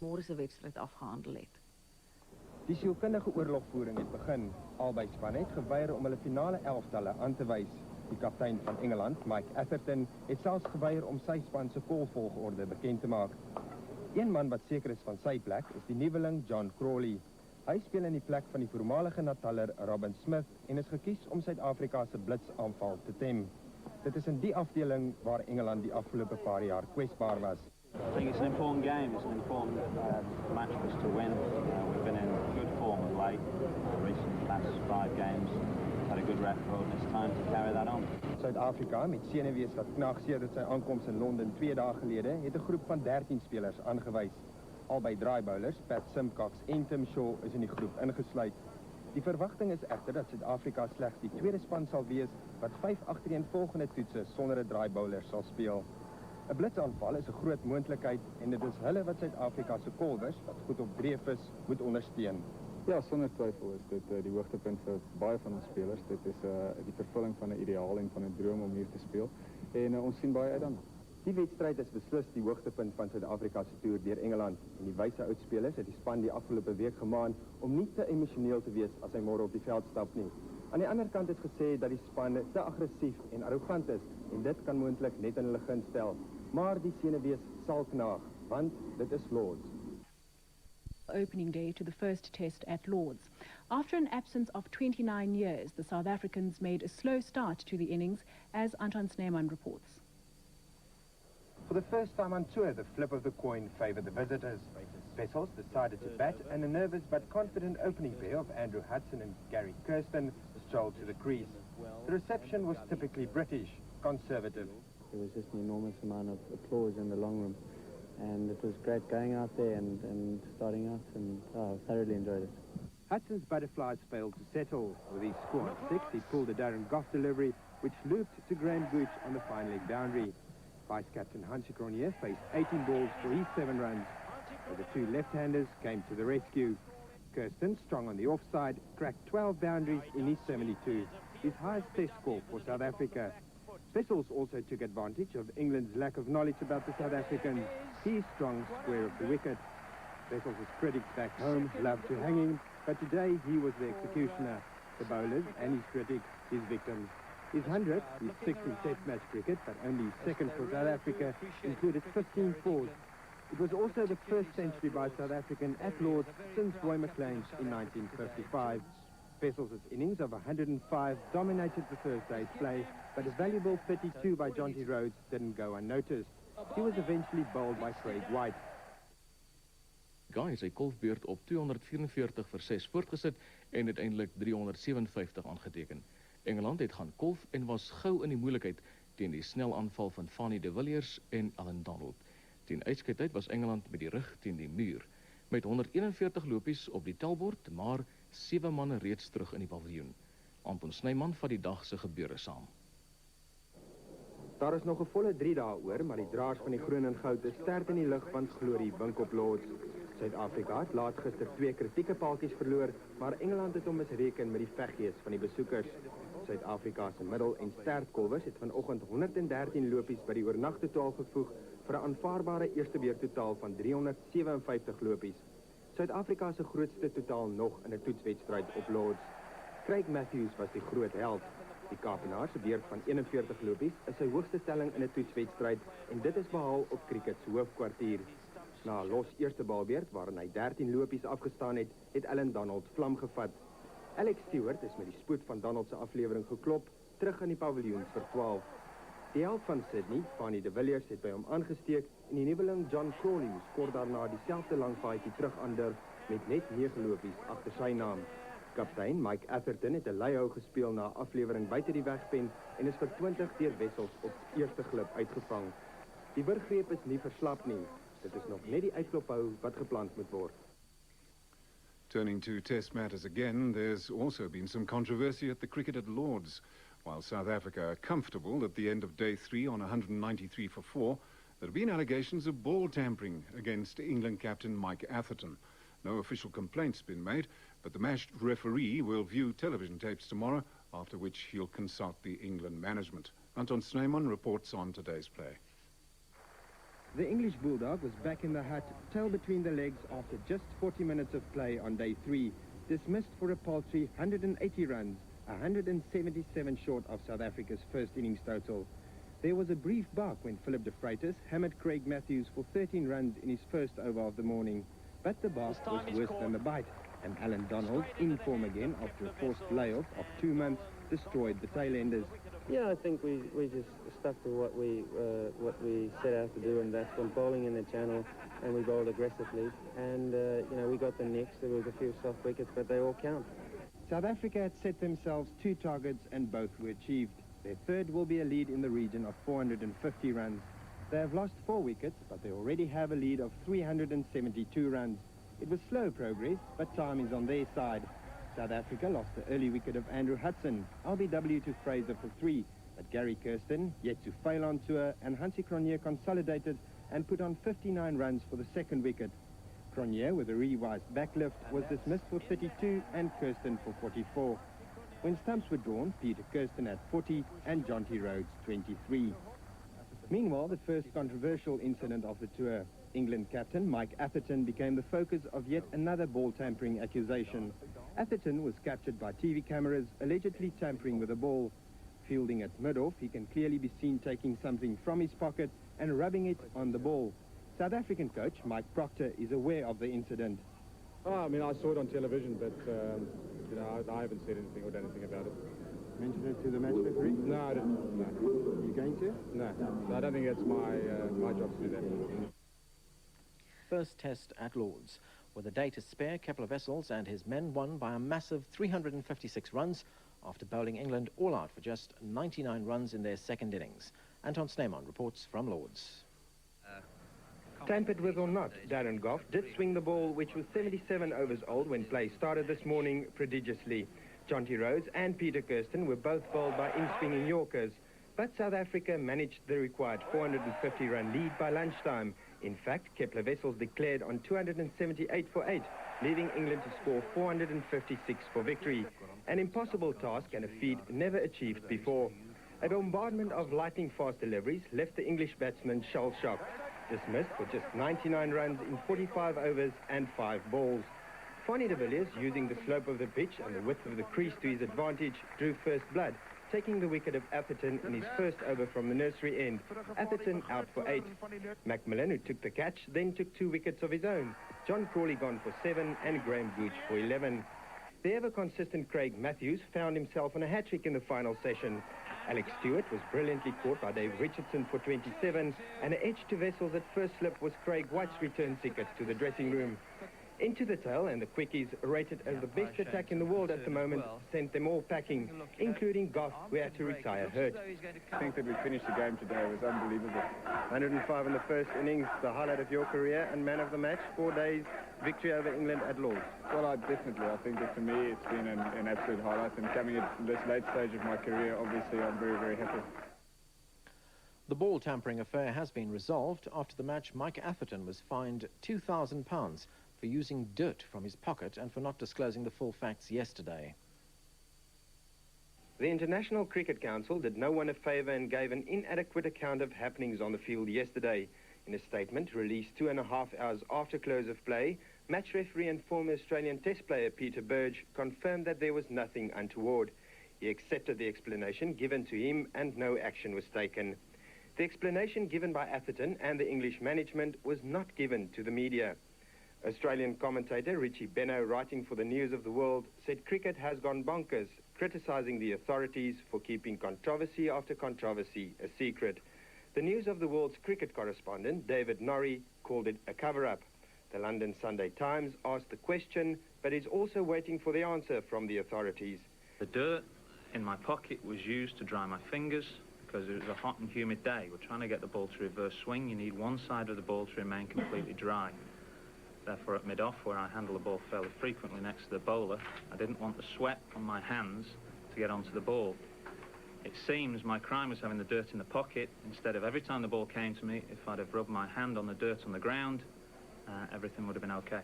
môre se wedstryd afgehandel het. Die sielkundige oorlogvoering het begin. Albei spanne het geweier om hulle finale elftalle aan te wys. Die kaptein van Engeland, Mike Atherton, het selfs geweier om sy span se kolvolgorde bekend te maak. Een man wat seker is van sy plek is die nuweling John Crawley. Hy speel in die plek van die voormalige Nataller Robin Smith en is gekies om Suid-Afrika se blitsaanval te tem. Dit is in die afdeling waar Engeland die afgelope paar jaar kwesbaar was. I think it's an important game. It's an important match for us to win. We've been in good form of late. Recent last 5 games had a good record, and it's time to carry that on. Suid-Afrika, met senuwees wat knag sedert sy aankoms in Londen 2 dae gelede, het 'n groep van 13 spelers aangewys. Albei draaibowlers, Pat Simcox en Tim Shaw, is in die groep ingesluit. Die verwagting is egter dat Suid-Afrika slegs die tweede span sal wees wat 5 agtereenvolgende toetse sonder 'n draaibowler sal speel. 'n Blitsaanval is 'n groot moontlikheid en dit is hulle wat Suid-Afrika se kolwers, wat goed op dreef is, moet ondersteun. Ja, sonder twyfel is dit die hoogtepunt vir baie van ons spelers. Dit is die vervulling van 'n ideaal en van 'n droom om hier te speel. En ons sien baie uit dan. Die wedstryd is beslis die hoogtepunt van Suid-Afrika se toer deur Engeland. En die wyse oudspelers het die span die afgelope week gemaan om nie te emosioneel te wees as hy môre op die veld stap nie. Aan die ander kant is gesê dat die span te aggressief en arrogant is en dit kan moontlik net in hulle gunst stel. Maar die senuwees sal knaag, want dit is Lords. Opening day to the first test at Lords. After an absence of 29 years, the South Africans made a slow start to the innings, as Anton Sneeman reports. For the first time on tour, the flip of the coin favoured the visitors. Wessels decided to bat, and a nervous but confident opening pair of Andrew Hudson and Gary Kirsten strolled to the crease. The reception was typically British, conservative. There was just an enormous amount of applause in the long room, and it was great going out there and starting out, and I thoroughly enjoyed it. Hudson's butterflies failed to settle. With his score on 6, he pulled a Darren Goff delivery, which looped to Graham Gooch on the fine leg boundary. Vice-captain Hansi Cronje faced 18 balls for his 7 runs, but the two left-handers came to the rescue. Kirsten, strong on the offside, cracked 12 boundaries in his 72, his highest test score for South Africa. Wessels also took advantage of England's lack of knowledge about the South Africans. He is strong square of the wicket. Wessels' critics back home loved to hang him, but today he was the executioner. The bowlers and his critics, his victims. His 100th, his 16th Test match cricket, but only his second for South Africa, included 15 fours. It was also the first century by South African at Lords since Roy McLean in 1955. Wessels' innings of 105 dominated the first day's play, but a valuable 32 by Jonty Rhodes didn't go unnoticed. He was eventually bowled by Craig White. Guy het sy kolfbeurt op 244 vir 6 voortgesit en uiteindelik 357 aangeteken. Engeland het gaan kolf en was gou in die moeilikheid teen die snel aanval van Fanny de Villiers en Alan Donald. Teen uitskeidtyd was Engeland met die rug teen die muur. Met 141 lopies op die tellbord, maar 7 manne reeds terug in die paviljoen. Anton Sneeman vat die dag se gebeure saam. Daar is nog 'n volle 3 dae oor, maar die draers van die groen en goud is sterk in die lig want glorie wink op Lords. Suid-Afrika het laat gister 2 kritieke paaltjies verloor, maar Engeland het hom misreken met die veggees van die besoekers. Suid-Afrika se middel- en stertkolwers het vanoggend 113 lopies by die oornagtotaal gevoeg vir 'n aanvaarbare eerste beurttotaal van 357 lopies. Suid-Afrika se grootste totaal nog in 'n toetswedstryd op Lords. Craig Matthews was die groot held. Die Kaapenaar se beurt van 41 lopies is sy hoogste telling in 'n toetswedstryd en dit is behaal op cricket se hoofkwartier. Na 'n los eerste balbeurt waarin hy 13 lopies afgestaan het, het Alan Donald vlam gevat. Alex Stewart is met die spoed van Donald se aflewering geklop, terug in die paviljoen vir 12. Die held van Sydney, Fanny de Villiers, het by hom aangesteek en die nuweling John Crawley moes kort daarna dieselfde lang paadjie terug aandurf met net 9 lopies agter sy naam. Kaptein Mike Atherton het 'n leihou gespeel na aflewering buite die wegpen en is vir 20 deur Wessels op eerste glip uitgevang. Die burggreep is nie verslap nie. Dit is nog net die uitklophou wat geplant moet word. Turning to Test matters again, there's also been some controversy at the cricket at Lords. While South Africa are comfortable at the end of day 3 on 193 for 4, there have been allegations of ball tampering against England captain Mike Atherton. No official complaints been made, but the match referee will view television tapes tomorrow, after which he'll consult the England management. Anton Sneeman reports on today's play. The English Bulldog was back in the hut, tail between the legs after just 40 minutes of play on day 3, dismissed for a paltry 180 runs, 177 short of South Africa's first innings total. There was a brief bark when Philip de Freitas hammered Craig Matthews for 13 runs in his first over of the morning. But the bark was worse than the bite, and Alan Donald, in form again after a forced layoff of 2 months, destroyed the tailenders. Yeah, I think we just stuck to what we set out to do, and that's been bowling in the channel, and we bowled aggressively. And, you know, we got the nicks. There was a few soft wickets, but they all count. South Africa had set themselves 2 targets, and both were achieved. Their third will be a lead in the region of 450 runs. They have lost 4 wickets, but they already have a lead of 372 runs. It was slow progress, but time is on their side. South Africa lost the early wicket of Andrew Hudson, LBW to Fraser for 3, but Gary Kirsten, yet to fail on tour, and Hansie Cronje consolidated and put on 59 runs for the second wicket. Cronje, with a revised backlift, was dismissed for 32 and Kirsten for 44. When stumps were drawn, Peter Kirsten had 40 and Jonty Rhodes 23. Meanwhile, the first controversial incident of the tour. England captain Mike Atherton became the focus of yet another ball tampering accusation. Atherton was captured by TV cameras, allegedly tampering with a ball. Fielding at mid-off, he can clearly be seen taking something from his pocket and rubbing it on the ball. South African coach Mike Proctor is aware of the incident. Oh, I mean, I saw it on television, but, you know, I haven't said anything or done anything about it. Mention it to the match referee? No, I didn't. No. You going to? No. I don't think that's my job to do that. First test at Lords. With a day to spare, Kepler Wessels and his men won by a massive 356 runs after bowling England all out for just 99 runs in their second innings. Anton Sneeman reports from Lords. Tampered with or not, Darren Gough did swing the ball, which was 77 overs old when play started this morning, prodigiously. Jonty Rhodes and Peter Kirsten were both bowled by in-swinging Yorkers, but South Africa managed the required 450-run lead by lunchtime. In fact, Kepler Wessels declared on 278 for 8, leaving England to score 456 for victory. An impossible task and a feat never achieved before. A bombardment of lightning-fast deliveries left the English batsmen shell-shocked. Dismissed for just 99 runs in 45 overs and 5 balls. Fonny de Villiers, using the slope of the pitch and the width of the crease to his advantage, drew first blood, taking the wicket of Atherton in his first over from the nursery end. Atherton out for 8. Macmillan, who took the catch, then took 2 wickets of his own. John Crawley gone for 7 and Graham Gooch for 11. The ever-consistent Craig Matthews found himself on a hat-trick in the final session. Alex Stewart was brilliantly caught by Dave Richardson for 27, and an edge to Wessels at first slip was Craig White's return ticket to the dressing room. Into the tail, and the quickies, rated as the best attack in the world at the moment, sent them all packing, including Gough, who had to retire hurt. I think that we finished the game today was unbelievable. 105 in the first innings, the highlight of your career and man of the match, 4 days, victory over England at Lords. Well, definitely. I think that for me it's been an absolute highlight, and coming at this late stage of my career, obviously I'm very, very happy. The ball tampering affair has been resolved. After the match, Mike Atherton was fined £2,000 for using dirt from his pocket and for not disclosing the full facts yesterday. The International Cricket Council did no one a favour and gave an inadequate account of happenings on the field yesterday. In a statement released 2.5 hours after close of play, match referee and former Australian Test player Peter Burge confirmed that there was nothing untoward. He accepted the explanation given to him and no action was taken. The explanation given by Atherton and the English management was not given to the media. Australian commentator Richie Benno, writing for the News of the World, said cricket has gone bonkers, criticising the authorities for keeping controversy after controversy a secret. The News of the World's cricket correspondent, David Norrie, called it a cover-up. The London Sunday Times asked the question, but is also waiting for the answer from the authorities. The dirt in my pocket was used to dry my fingers because it was a hot and humid day. We're trying to get the ball to reverse swing. You need one side of the ball to remain completely dry. Therefore, at mid-off, where I handle the ball fairly frequently next to the bowler, I didn't want the sweat on my hands to get onto the ball. It seems my crime was having the dirt in the pocket. Instead of every time the ball came to me, if I'd have rubbed my hand on the dirt on the ground, everything would have been okay.